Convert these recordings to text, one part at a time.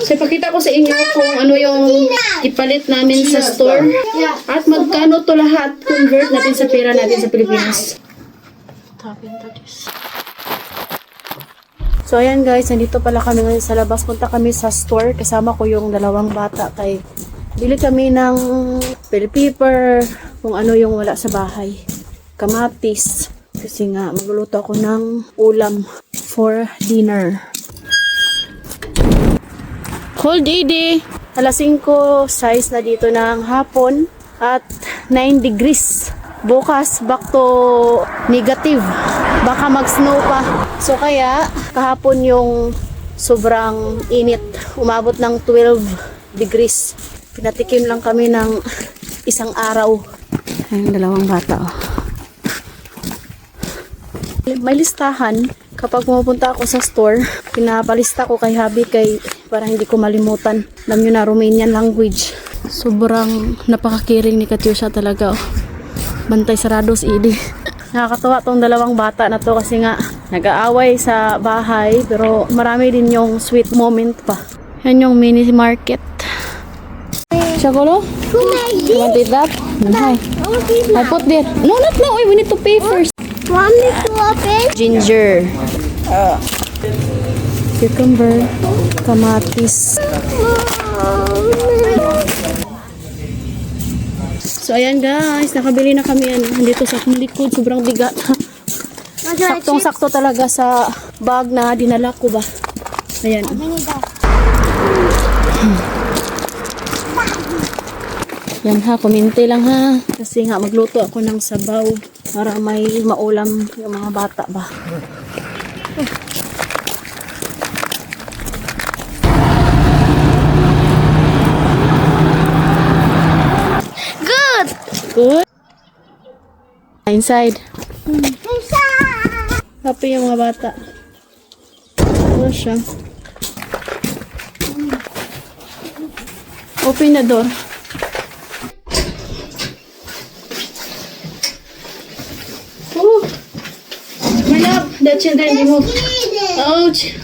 So, ipakita ko sa inyo kung ano yung ipalit namin sa store. At magkano to lahat. Convert natin sa pera natin sa Pilipinas. So, ayan guys. Nandito pala kami ngayon sa labas. Punta kami sa store. Kasama ko yung dalawang bata. Kay bili kami ng bell pepper. Kung ano yung wala sa bahay. Kamatis. Kasi nga, magluluto ako ng ulam for dinner. Cold Didi. Alas 5, size na dito ng hapon. At 9 degrees. Bukas, back to negative. Baka mag-snow pa. So kaya, kahapon yung sobrang init. Umabot ng 12 degrees. Pinatikim lang kami ng isang araw. Ayun, dalawang bata. Oh. May listahan. Kapag pumupunta ako sa store, pinapalista ko kay Habi para hindi ko malimutan. Alam nyo na, Romanian language. Sobrang napakakiring ni Katyusha talaga. Oh. Bantay sarados, Idi. Nakakatawa tong dalawang bata na to kasi nga nag-aaway sa bahay pero marami din yung sweet moment pa. Yan yung mini market. Shagolo? You wanted that? Hi. I put there. No, not now. We need to pay first. Want me to open? Ginger. Cucumber. Kamatis. So, ayan guys. Nakabili na kami yan. Dito sa aking likod. Sobrang bigat. Saktong-sakto talaga sa bag na dinala ko ba. Ayan. Yan ha. Kuminti lang ha. Kasi nga magluto ako ng sabaw. Para may maulam yung mga bata ba. Good. Good. Inside. Inside. Happy yung mga bata. Ano siya? Open the door. Oh, my love, the children remove. Ouch!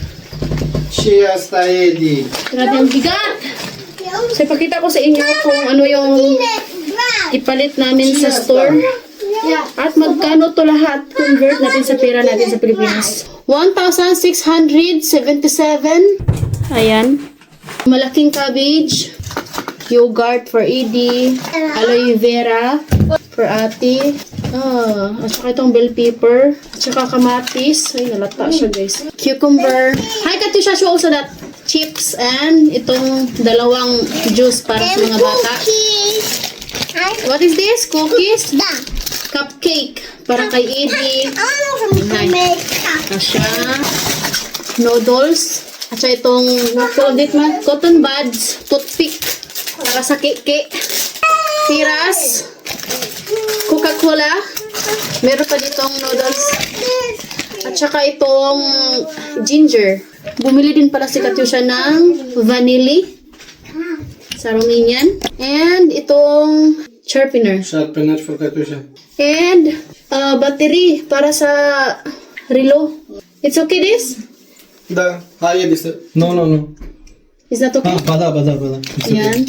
Chia sta Eddie. Grabe ang bigat. So, ipakita ko sa inyo kung ano yung ipalit namin sa store. At magkano to lahat. Convert natin sa pera natin sa Pilipinas. 1,677. Ayan. Malaking cabbage. Yogurt for Edie. Aloe vera for Ate. At saka itong bell pepper. At saka kamatis. Ay, nalata siya guys. Cucumber. Hi, Katusha, show also that chips and itong dalawang juice para sa mga bata. What is this? Cookies? Cupcake. Para kay Edie. Hi. Asya. Noodles. At saka itong cotton buds. Toothpick. Para sa keke. Tiras. Coca-Cola. Meron pa ditong noodles. At saka itong ginger. Bumili din pala si Katyusha ng vanilla sa Romanian. And itong sharpener. Sharpener for Katusha. And battery para sa relo. It's okay this? Da, hai this. No. Is that okay? Bada. Yan.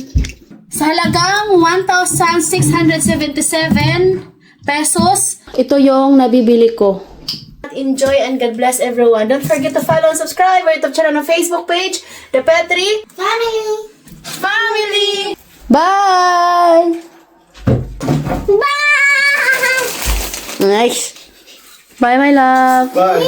Sa halagang 1,677 pesos, ito yung nabibili ko. Enjoy and God bless everyone. Don't forget to follow and subscribe our YouTube channel and Facebook page, The Petri Family. Bye! Bye. Nice. Bye, my love. Bye.